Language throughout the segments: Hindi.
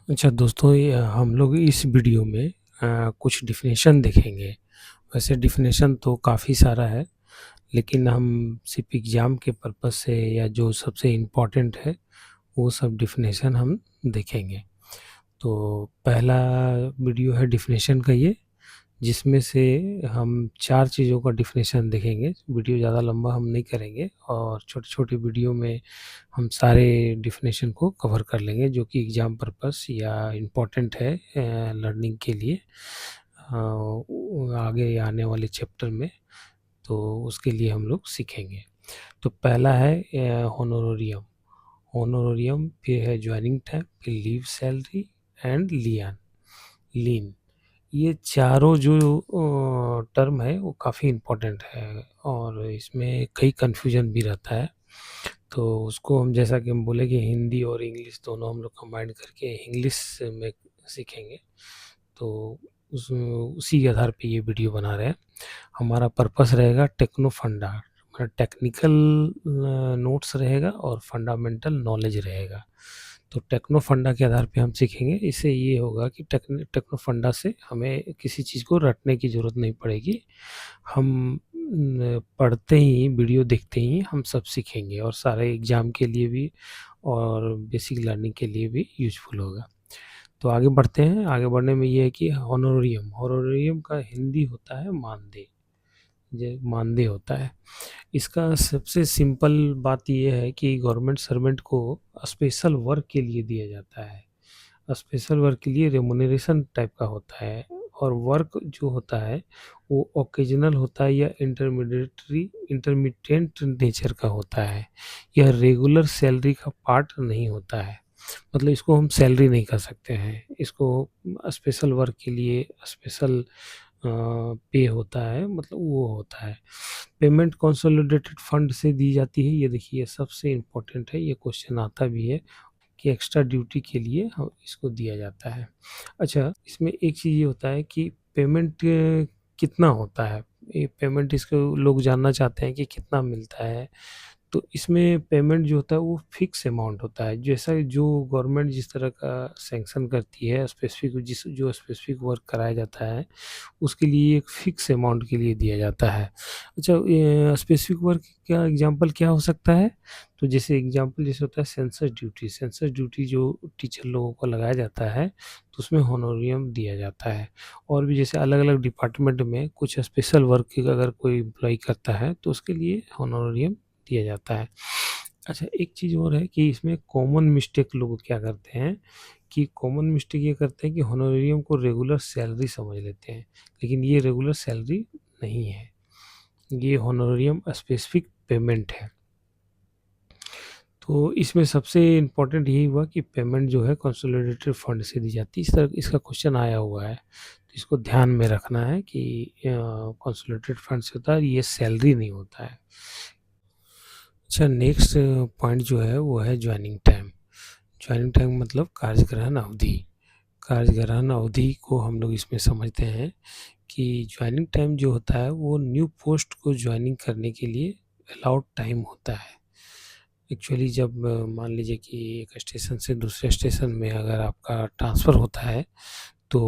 अच्छा दोस्तों, ये हम लोग इस वीडियो में कुछ डिफिनेशन देखेंगे। वैसे डिफिनेशन तो काफ़ी सारा है, लेकिन हम सिर्फ एग्ज़ाम के पर्पस से या जो सबसे इम्पोर्टेंट है वो सब डिफिनेशन हम देखेंगे। तो पहला वीडियो है डिफिनेशन का ये, जिसमें से हम 4 चीज़ों का डेफ़िनेशन देखेंगे। वीडियो ज़्यादा लंबा हम नहीं करेंगे और छोटे-छोटे वीडियो में हम सारे डेफ़िनेशन को कवर कर लेंगे, जो कि एग्ज़ाम पर्पस या इम्पोर्टेंट है लर्निंग के लिए आगे आने वाले चैप्टर में, तो उसके लिए हम लोग सीखेंगे। तो पहला है होनोरोरियम। होनोरोरियम, फिर है जॉइनिंग टाइम, फिर लीव सैलरी एंड लीन। ये चारों जो टर्म है वो काफ़ी इम्पोर्टेंट है और इसमें कई कन्फ्यूजन भी रहता है। तो उसको हम, जैसा कि हम बोले कि हिंदी और इंग्लिश दोनों हम लोग कंबाइन करके इंग्लिश में सीखेंगे। तो उसी के आधार पे ये वीडियो बना रहे हैं। हमारा पर्पस रहेगा टेक्नो फंडा, मतलब टेक्निकल नोट्स रहेगा और फंडामेंटल नॉलेज रहेगा। तो टेक्नो फंडा के आधार पे हम सीखेंगे। इससे ये होगा कि टेक्नो फंडा से हमें किसी चीज़ को रटने की ज़रूरत नहीं पड़ेगी। हम पढ़ते ही, वीडियो देखते ही हम सब सीखेंगे और सारे एग्ज़ाम के लिए भी और बेसिक लर्निंग के लिए भी यूज़फुल होगा। तो आगे बढ़ते हैं। आगे बढ़ने में ये है कि होनोरियम, होनोरियम का हिंदी होता है मानदेय, मानदेय होता है। इसका सबसे सिंपल बात ये है कि गवर्नमेंट सर्वेंट को स्पेशल वर्क के लिए दिया जाता है। स्पेशल वर्क के लिए रेमुनरेशन टाइप का होता है और वर्क जो होता है वो ओकेजनल होता है या इंटरमिटेंट नेचर का होता है। यह रेगुलर सैलरी का पार्ट नहीं होता है। मतलब इसको हम सैलरी नहीं कर सकते हैं। इसको स्पेशल वर्क के लिए स्पेशल पे होता है, मतलब वो होता है। पेमेंट कंसोलिडेटेड फंड से दी जाती है। ये देखिए सबसे इम्पोर्टेंट है, ये क्वेश्चन आता भी है कि एक्स्ट्रा ड्यूटी के लिए हम इसको दिया जाता है। अच्छा, इसमें एक चीज़ ये होता है कि पेमेंट कितना होता है? ये पेमेंट, इसको लोग जानना चाहते हैं कि कितना मिलता है। तो इसमें पेमेंट जो होता है वो फ़िक्स अमाउंट होता है। जैसा जो गवर्नमेंट जिस तरह का सैंक्शन करती है, स्पेसिफ़िक जो स्पेसिफ़िक वर्क कराया जाता है, उसके लिए एक फ़िक्स अमाउंट के लिए दिया जाता है। अच्छा, ये स्पेसिफ़िक वर्क का एग्ज़ाम्पल क्या हो सकता है? तो जैसे एग्ज़ाम्पल जैसे होता है सेंसस ड्यूटी जो टीचर लोगों को लगाया जाता है, तो उसमें होनोरियम दिया जाता है। और भी जैसे अलग-अलग डिपार्टमेंट में कुछ स्पेशल वर्क अगर कोई एम्प्लॉयी करता है, तो उसके लिए होनोरियम दिया जाता है। अच्छा, एक चीज़ और है कि इसमें कॉमन मिस्टेक लोग क्या करते हैं कि कॉमन मिस्टेक ये करते हैं कि होनोरियम को रेगुलर सैलरी समझ लेते हैं, लेकिन ये रेगुलर सैलरी नहीं है। ये होनोरियम स्पेसिफिक पेमेंट है। तो इसमें सबसे इम्पोर्टेंट यही हुआ कि पेमेंट जो है कंसोलिडेटेड फंड से दी जाती है। इस तरह इसका क्वेश्चन आया हुआ है, तो इसको ध्यान में रखना है कि कंसोलिडेटेड फंड से होता है, ये सैलरी नहीं होता है। अच्छा, नेक्स्ट पॉइंट जो है वो है जॉइनिंग टाइम। जॉइनिंग टाइम मतलब कार्यग्रहण अवधि। कार्यग्रहण अवधि को हम लोग इसमें समझते हैं कि जॉइनिंग टाइम जो होता है वो न्यू पोस्ट को जॉइनिंग करने के लिए अलाउड टाइम होता है। एक्चुअली जब मान लीजिए कि एक स्टेशन से दूसरे स्टेशन में अगर आपका ट्रांसफ़र होता है, तो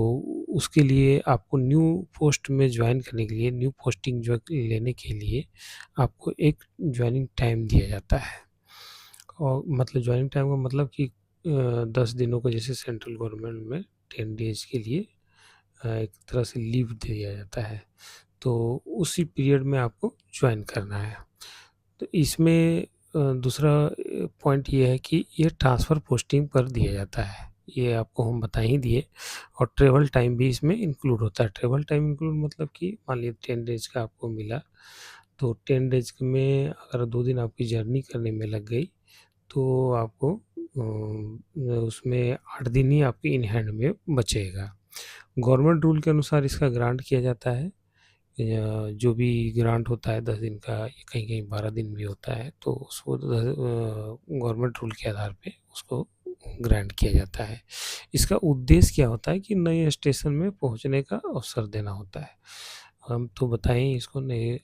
उसके लिए आपको न्यू पोस्ट में जॉइन करने के लिए, न्यू पोस्टिंग जो लेने के लिए आपको एक जॉइनिंग टाइम दिया जाता है। और मतलब जॉइनिंग टाइम का मतलब कि 10 दिनों का, जैसे सेंट्रल गवर्नमेंट में 10 डेज़ के लिए एक तरह से लीव दिया जाता है। तो उसी पीरियड में आपको जॉइन करना है। तो इसमें दूसरा पॉइंट ये है कि ये ट्रांसफ़र पोस्टिंग पर दिया जाता है। ये आपको हम बता ही दिए। और ट्रैवल टाइम भी इसमें इंक्लूड होता है। ट्रैवल टाइम इंक्लूड मतलब कि मान लीजिए 10 डेज़ का आपको मिला, तो 10 डेज़ में अगर 2 दिन आपकी जर्नी करने में लग गई, तो आपको उसमें 8 दिन ही आपके इन हैंड में बचेगा। गवर्नमेंट रूल के अनुसार इसका ग्रांट किया जाता है। जो भी ग्रांट होता है 10 दिन का, या कहीं-कहीं 12 दिन भी होता है, तो उसको गवर्नमेंट रूल के आधार पे उसको ग्रांट किया जाता है। इसका उद्देश्य क्या होता है कि नए स्टेशन में पहुँचने का अवसर देना होता है। हम तो बताएँ इसको नए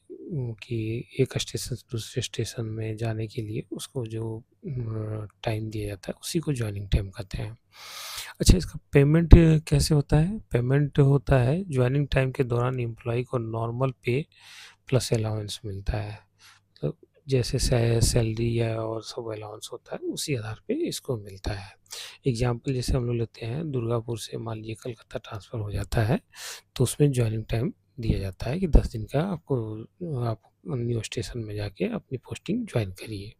कि एक स्टेशन से दूसरे स्टेशन में जाने के लिए उसको जो टाइम दिया जाता है, उसी को जॉइनिंग टाइम कहते हैं। अच्छा, इसका पेमेंट कैसे होता है? पेमेंट होता है जॉइनिंग टाइम के दौरान एम्प्लॉयी को नॉर्मल पे प्लस अलाउंस मिलता है। मतलब जैसे सैलरी या और सब अलाउंस होता है, उसी आधार पे इसको मिलता है। एग्ज़ाम्पल जैसे हम लोग लेते हैं, दुर्गापुर से मान लीजिए कलकत्ता ट्रांसफ़र हो जाता है, तो उसमें जॉइनिंग टाइम दिया जाता है कि 10 दिन का आपको, आप न्यू स्टेशन में जाके अपनी पोस्टिंग जॉइन करिए।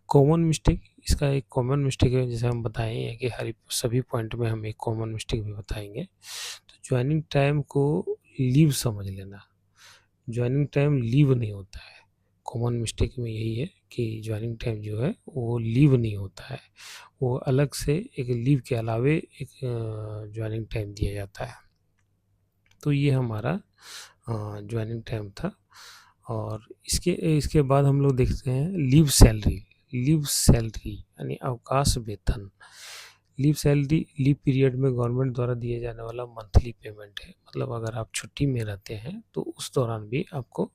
कॉमन मिस्टेक, इसका एक कॉमन मिस्टेक है, जैसे हम बताए हैं कि हर सभी पॉइंट में हम एक कॉमन मिस्टेक भी बताएँगे। तो जॉइनिंग टाइम को लीव समझ लेना, जॉइनिंग टाइम लीव नहीं होता है। कॉमन मिस्टेक में यही है कि जॉइनिंग टाइम जो है वो लीव नहीं होता है, वो अलग से एक लीव के अलावे एक जॉइनिंग टाइम दिया जाता है। तो ये हमारा जॉइनिंग टाइम था। और इसके इसके बाद हम लोग देखते हैं लीव सैलरी। लीव सैलरी यानी अवकाश वेतन। लीव सैलरी लीव पीरियड में गवर्नमेंट द्वारा दिए जाने वाला मंथली पेमेंट है। मतलब अगर आप छुट्टी में रहते हैं तो उस दौरान भी आपको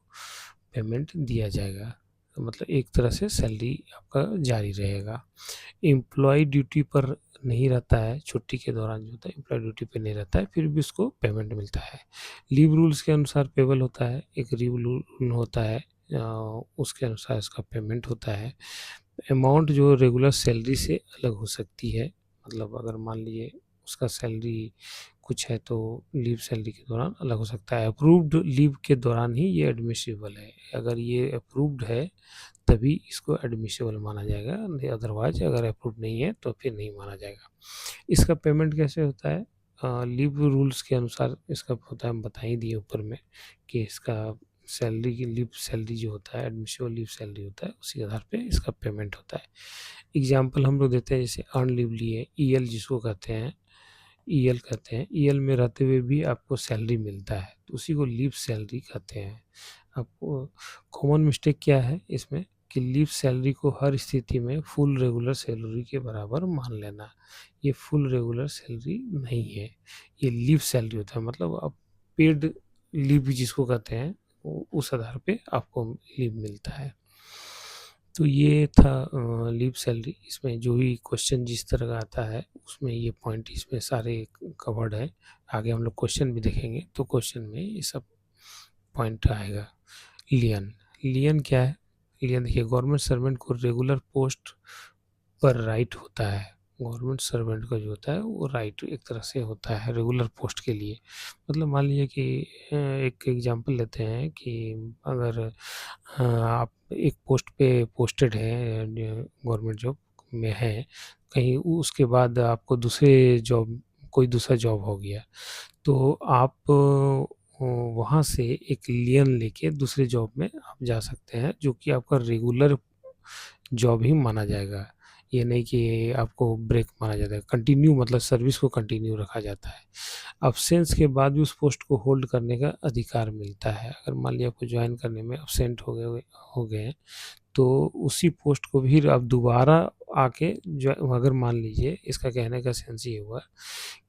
पेमेंट दिया जाएगा। तो मतलब एक तरह से सैलरी आपका जारी रहेगा। एम्प्लॉयी ड्यूटी पर नहीं रहता है, छुट्टी के दौरान जो होता है एम्प्लॉयी ड्यूटी पे नहीं रहता है, फिर भी उसको पेमेंट मिलता है। लीव रूल्स के अनुसार पेबल होता है, एक लीव रूल होता है, उसके अनुसार इसका पेमेंट होता है। अमाउंट जो रेगुलर सैलरी से अलग हो सकती है, मतलब अगर मान लीजिए उसका सैलरी कुछ है तो लीव सैलरी के दौरान अलग हो सकता है। अप्रूव्ड लीव के दौरान ही ये एडमिसिबल है, अगर ये अप्रूव्ड है तभी इसको एडमिसिबल माना जाएगा, नहीं अदरवाइज अगर अप्रूव नहीं है तो फिर नहीं माना जाएगा। इसका पेमेंट कैसे होता है? लीव रूल्स के अनुसार इसका होता है, हम बता ही दिए ऊपर में कि इसका सैलरी की लीव सैलरी जो होता है एडमिसिबल लीव सैलरी होता है, उसी आधार पे इसका पेमेंट होता है। एग्जाम्पल हम लोग देते हैं, जैसे अर्न लीव लिए, ईएल जिसको कहते हैं, ईएल कहते हैं, ईएल में रहते हुए भी आपको सैलरी मिलता है तो उसी को लीव सैलरी कहते हैं। आपको कॉमन मिस्टेक क्या है इसमें कि लीव सैलरी को हर स्थिति में फुल रेगुलर सैलरी के बराबर मान लेना। ये फुल रेगुलर सैलरी नहीं है, ये लीव सैलरी होता है। मतलब आप पेड लीव जिसको कहते हैं, उस आधार पे आपको लीव मिलता है। तो ये था लीव सैलरी। इसमें जो भी क्वेश्चन जिस तरह का आता है उसमें ये पॉइंट इसमें सारे कवर्ड है। आगे हम लोग क्वेश्चन भी देखेंगे तो क्वेश्चन में ये सब पॉइंट आएगा। लियन, लियन क्या है? लियन देखिए, गवर्नमेंट सर्वेंट को रेगुलर पोस्ट पर राइट होता है। गवर्नमेंट सर्वेंट का जो होता है वो राइट एक तरह से होता है रेगुलर पोस्ट के लिए। मतलब मान लीजिए कि एक एग्जांपल लेते हैं कि अगर आप एक पोस्ट पे पोस्टेड हैं, गवर्नमेंट जॉब में हैं, कहीं उसके बाद आपको दूसरे जॉब, कोई दूसरा जॉब हो गया, तो आप वहाँ से एक लियन लेके दूसरे जॉब में आप जा सकते हैं, जो कि आपका रेगुलर जॉब ही माना जाएगा। ये नहीं कि आपको ब्रेक माना जाता है, कंटिन्यू मतलब सर्विस को कंटिन्यू रखा जाता है। अब्सेंस के बाद भी उस पोस्ट को होल्ड करने का अधिकार मिलता है। अगर मान लिया आपको जॉइन करने में अब्सेंट हो गए हैं, तो उसी पोस्ट को फिर आप दोबारा आके जो, अगर मान लीजिए, इसका कहने का सेंस ये हुआ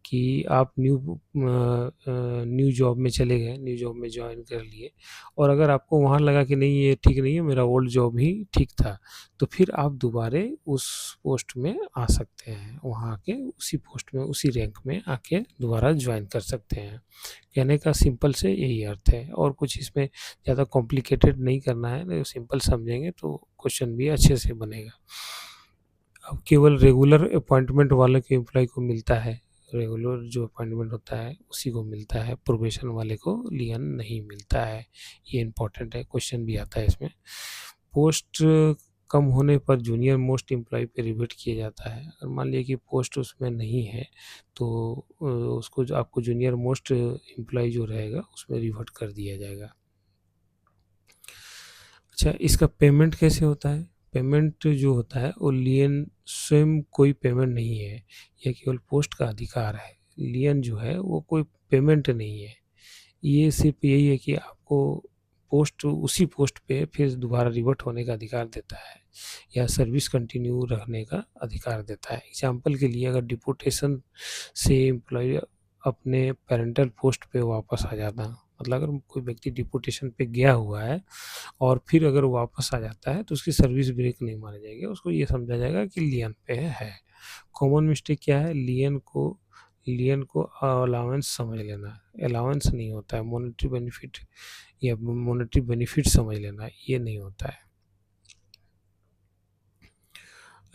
कि आप न्यू जॉब में चले गए, न्यू जॉब में जॉइन कर लिए, और अगर आपको वहाँ लगा कि नहीं ये ठीक नहीं है, मेरा ओल्ड जॉब ही ठीक था, तो फिर आप दोबारे उस पोस्ट में आ सकते हैं, वहाँ आके उसी पोस्ट में उसी रैंक में आके दोबारा जॉइन कर सकते हैं। कहने का सिंपल से यही अर्थ है, और कुछ इसमें ज़्यादा कॉम्प्लिकेटेड नहीं करना है, नहीं सिंपल समझेंगे तो क्वेश्चन भी अच्छे से बनेगा। अब केवल रेगुलर अपॉइंटमेंट वाले के एम्प्लॉय को मिलता है, रेगुलर जो अपॉइंटमेंट होता है उसी को मिलता है, प्रोबेशन वाले को लियन नहीं मिलता है। ये इम्पोर्टेंट है, क्वेश्चन भी आता है इसमें। पोस्ट कम होने पर जूनियर मोस्ट एम्प्लॉय पे रिवर्ट किया जाता है। अगर मान लिया कि पोस्ट उसमें नहीं है तो उसको जो आपको जूनियर मोस्ट एम्प्लॉय जो रहेगा उसमें रिवर्ट कर दिया जाएगा। अच्छा, इसका पेमेंट कैसे होता है? पेमेंट जो होता है वो लियन स्वयं कोई पेमेंट नहीं है, यह केवल पोस्ट का अधिकार है। लियन जो है वो कोई पेमेंट नहीं है, ये सिर्फ यही है कि आपको पोस्ट, उसी पोस्ट पे फिर दोबारा रिवर्ट होने का अधिकार देता है, या सर्विस कंटिन्यू रखने का अधिकार देता है। एग्जाम्पल के लिए, अगर डिपोटेशन से एम्प्लॉय अपने पैरेंटल पोस्ट पे वापस आ जाता, मतलब अगर कोई व्यक्ति डिपोटेशन पे गया हुआ है और फिर अगर वापस आ जाता है तो उसकी सर्विस ब्रेक नहीं मानी जाएगी, उसको ये समझा जाएगा कि लियन पे है। कॉमन मिस्टेक क्या है? लियन को लियन को अलाउंस समझ लेना, अलाउंस नहीं होता है, मॉनेटरी बेनिफिट या मॉनेटरी बेनिफिट समझ लेना, ये नहीं होता है।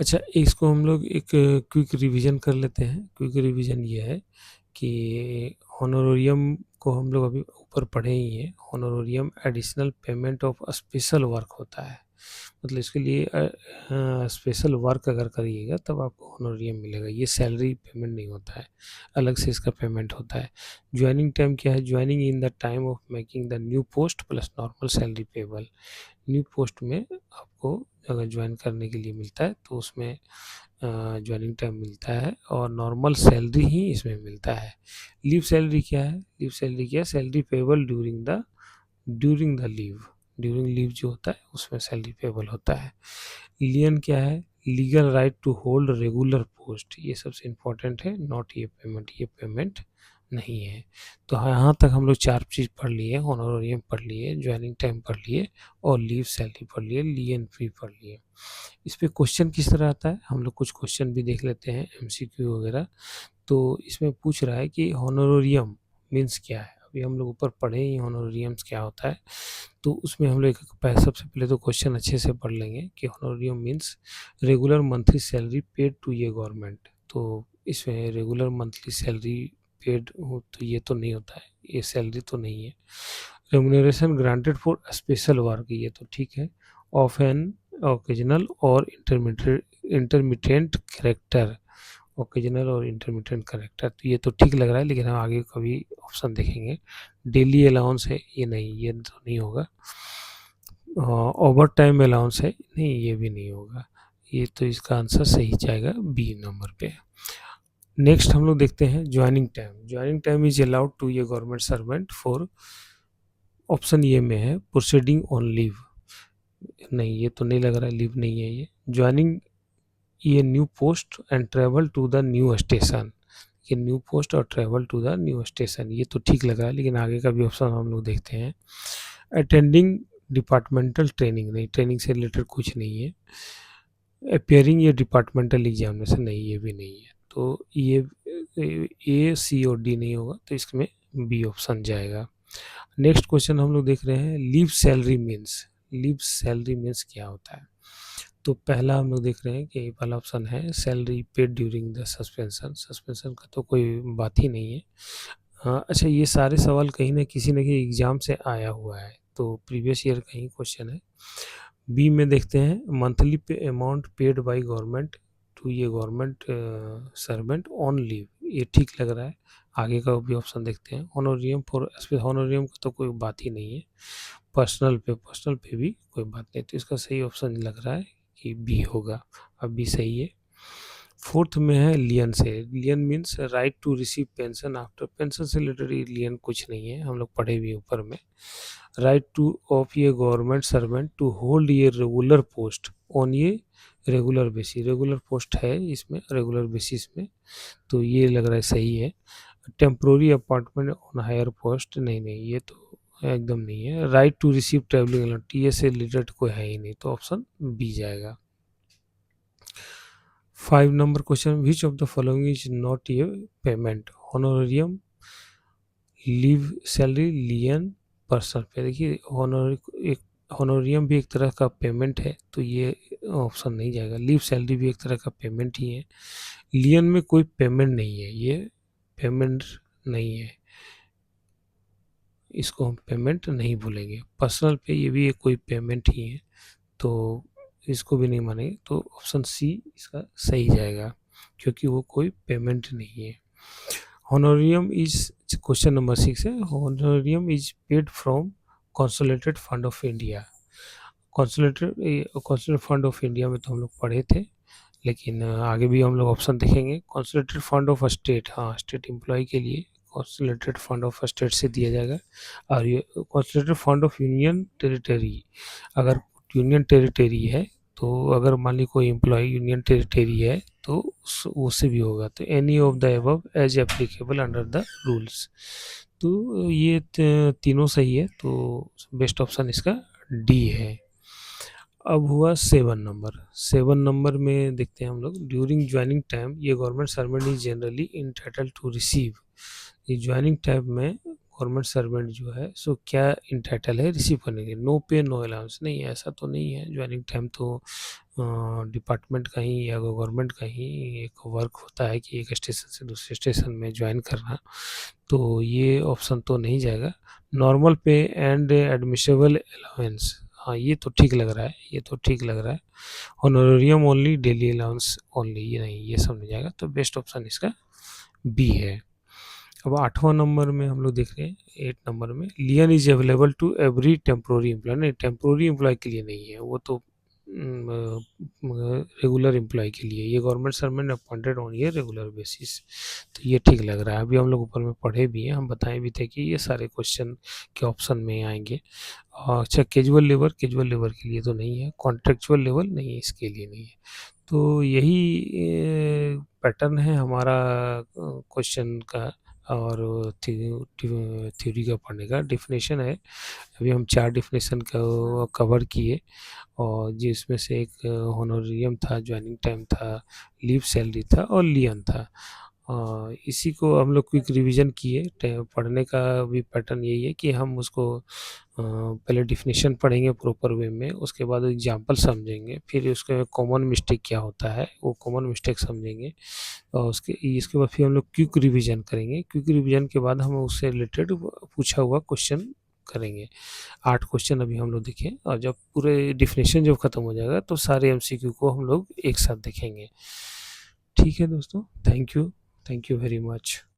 अच्छा, इसको हम लोग एक क्विक रिवीजन कर लेते हैं। क्विक रिवीजन ये है कि होनोरियम को हम लोग अभी ऊपर पढ़े ही हैं। Honorarium additional payment of special work होता है, मतलब इसके लिए स्पेशल वर्क अगर करिएगा तब आपको होनोरियम मिलेगा। ये सैलरी पेमेंट नहीं होता है, अलग से इसका पेमेंट होता है। ज्वाइनिंग टाइम क्या है? Joining in the time of making the new post plus normal salary payable. New post में आपको अगर ज्वाइन करने के लिए मिलता है तो उसमें ज्वाइनिंग टाइम मिलता है और नॉर्मल सैलरी ही इसमें मिलता है। लीव सैलरी क्या है? लीव सैलरी क्या है? Salary payable during the leave, during leave जो होता है उसमें सैलरी पेबल होता है। लियन क्या है? Legal right to hold regular post, ये सबसे इम्पोर्टेंट है, नॉट ये पेमेंट, ये पेमेंट नहीं है। तो यहाँ तक हम लोग 4 चीज़ पढ़ लिए, होनोरियम पढ़ लिए, ज्वाइनिंग टाइम पढ़ लिए और लीव सैलरी पढ़ लिए, लियन फी पढ़ लिए। इस पे क्वेश्चन किस तरह आता है, हम लोग कुछ क्वेश्चन भी देख लेते हैं, एमसीक्यू वगैरह। तो इसमें पूछ रहा है कि होनोरियम मीन्स क्या है? अभी हम लोग ऊपर पढ़े ही होनोरियम्स क्या होता है, तो उसमें हम लोग सबसे पहले तो क्वेश्चन अच्छे से पढ़ लेंगे कि honorarium means regular monthly salary paid to ये गवर्नमेंट। तो इसमें रेगुलर मंथली सैलरी पेड हो तो ये तो नहीं होता है, ये सैलरी तो नहीं है। Remuneration granted for special work, ये तो ठीक है। ऑफ एन ओकेजनल और इंटरमिटेंट कैरेक्टर, ओकेजनल और इंटरमिटेंट कैरेक्टर, तो ये तो ठीक लग रहा है, लेकिन हम आगे कभी ऑप्शन देखेंगे। डेली अलाउंस है, ये नहीं, ये तो नहीं होगा। ओवर टाइम अलाउंस है, नहीं ये भी नहीं होगा। ये तो इसका आंसर सही जाएगा बी नंबर पे। नेक्स्ट हम लोग देखते हैं joining time. Joining time is allowed to ये गवर्नमेंट सर्वेंट फॉर, ऑप्शन ये में है प्रोसीडिंग ऑन लीव, नहीं ये तो नहीं लग रहा है, लीव नहीं है ये। ज्वाइनिंग ये new post and travel to the new station, ये न्यू पोस्ट और travel to the new station, ये तो ठीक लग रहा है, लेकिन आगे का भी ऑप्शन हम लोग देखते हैं। अटेंडिंग डिपार्टमेंटल ट्रेनिंग, नहीं ट्रेनिंग से रिलेटेड कुछ नहीं है। अपेयरिंग ये डिपार्टमेंटल एग्जामिनेशन, नहीं ये भी नहीं है। तो ये ए सी और डी नहीं होगा, तो इसमें बी ऑप्शन जाएगा। नेक्स्ट क्वेश्चन हम लोग देख रहे हैं leave salary means. Leave salary means क्या होता है? तो पहला हम लोग देख रहे हैं कि पहला ऑप्शन है salary paid during the suspension, suspension का तो कोई बात ही नहीं है। हाँ, अच्छा ये सारे सवाल कहीं ना किसी एग्जाम से आया हुआ है, तो प्रीवियस ईयर का ही क्वेश्चन है। बी में देखते हैं monthly pay amount paid by government to ये गवर्नमेंट सर्वेंट ऑन लीव, ये ठीक लग रहा है। आगे का भी ऑप्शन देखते हैं। होनोरियम फॉर, होनोरियम का तो कोई बात ही नहीं है। पर्सनल पे भी कोई बात नहीं, तो इसका सही ऑप्शन लग रहा है कि बी होगा, अब बी सही है। फोर्थ में है लियन से। Lien means right to receive pension after, pension से रिलेटेड लियन कुछ नहीं है, हम लोग पढ़े भी ऊपर में। राइट टू ऑफ ये गवर्नमेंट सर्वेंट टू होल्ड ये रेगुलर पोस्ट ऑन ये रेगुलर बेसिस, रेगुलर पोस्ट है इसमें रेगुलर बेसिस में, तो ये लग रहा है सही है। Temporary appointment on higher post, नहीं नहीं ये तो एकदम नहीं है। Right to receive travelling allowance, T से रिलेटेड कोई है ही नहीं, तो ऑप्शन बी जाएगा। 5 number question, which of the following is not ये payment? Honorarium, leave salary, lien, personal pay. देखिए होनोरियम भी एक तरह का पेमेंट है, तो ये ऑप्शन नहीं जाएगा। लीव सैलरी भी एक तरह का पेमेंट ही है। लियन में कोई पेमेंट नहीं है, ये पेमेंट नहीं है, इसको हम पेमेंट नहीं बोलेंगे। पर्सनल पे ये भी एक कोई पेमेंट ही है, तो इसको भी नहीं मानेंगे, तो ऑप्शन सी इसका सही जाएगा, क्योंकि वो कोई पेमेंट नहीं है। होनोरियम इज, क्वेश्चन नंबर 6 है, honorarium is paid from consolidated fund of India. Consolidated fund of India में तो हम लोग पढ़े थे, लेकिन आगे भी हम लोग ऑप्शन देखेंगे। कंसोलिडेटेड फंड ऑफ स्टेट, हाँ स्टेट एम्प्लॉय के लिए कंसोलिडेटेड फंड ऑफ स्टेट से दिया जाएगा। और ये consolidated fund of union territory, अगर यूनियन टेरिटरी है, तो अगर मान ली कोई एम्प्लॉय यूनियन टेरिटरी है तो उससे भी होगा। तो any of the above as applicable under the rules, तो ये तीनों सही है, तो बेस्ट ऑप्शन इसका डी है। अब हुआ 7 नंबर। 7 नंबर में देखते हैं हम लोग, ड्यूरिंग जॉइनिंग टाइम ये government servant is generally entitled to receive. ये जॉइनिंग टाइम में गवर्नमेंट सर्वेंट जो है सो क्या इंटाइटल है रिसीव करने के, नो पे नो अलाउंस नहीं है, ऐसा तो नहीं है। जॉइनिंग टाइम तो डिपार्टमेंट का ही या गवर्नमेंट का ही एक वर्क होता है कि एक स्टेशन से दूसरे स्टेशन में ज्वाइन करना, तो ये ऑप्शन तो नहीं जाएगा। नॉर्मल पे एंड एडमिशेबल अलाउंस, हाँ ये तो ठीक लग रहा है, ये तो ठीक लग रहा है। Honorarium only, daily allowance only, ये नहीं, ये सब नहीं जाएगा, तो बेस्ट ऑप्शन इसका बी है। अब 8वां नंबर में हम लोग देख रहे हैं, 8 नंबर में lien is available to every temporary employee, नहीं टेम्पोररी एम्प्लॉय के लिए नहीं है, वो तो रेगुलर एम्प्लॉय के लिए, ये गवर्नमेंट सर्वेंट अपॉइंटेड ऑन ये रेगुलर बेसिस, तो ये ठीक लग रहा है। अभी हम लोग ऊपर में पढ़े भी हैं, हम बताए भी थे कि ये सारे क्वेश्चन के ऑप्शन में आएंगे। अच्छा कैजुअल लेबर, कैजुअल लेबर के लिए तो नहीं है। कॉन्ट्रेक्चुअल लेबर नहीं है, इसके लिए नहीं है। तो यही पैटर्न है हमारा क्वेश्चन का और थ्योरी का पढ़ने का। डेफिनेशन है, अभी हम 4 डेफिनेशन का कवर किए, और जिसमें से एक होनोरियम था, जॉइनिंग टाइम था, लीव सैलरी था और लियन था। इसी को हम लोग क्विक रिवीजन किए। पढ़ने का भी पैटर्न यही है कि हम उसको पहले डेफिनेशन पढ़ेंगे प्रॉपर वे में, उसके बाद एग्जांपल समझेंगे, फिर उसके कॉमन मिस्टेक क्या होता है वो कॉमन मिस्टेक समझेंगे, और इसके बाद फिर हम लोग क्विक रिवीजन करेंगे। क्विक रिवीजन के बाद हम उससे रिलेटेड पूछा हुआ क्वेश्चन करेंगे। 8 क्वेश्चन अभी हम लोग देखें, और जब पूरे डेफिनेशन जब खत्म हो जाएगा तो सारे एमसीक्यू को हम लोग एक साथ देखेंगे। ठीक है दोस्तों, थैंक यू वेरी मच।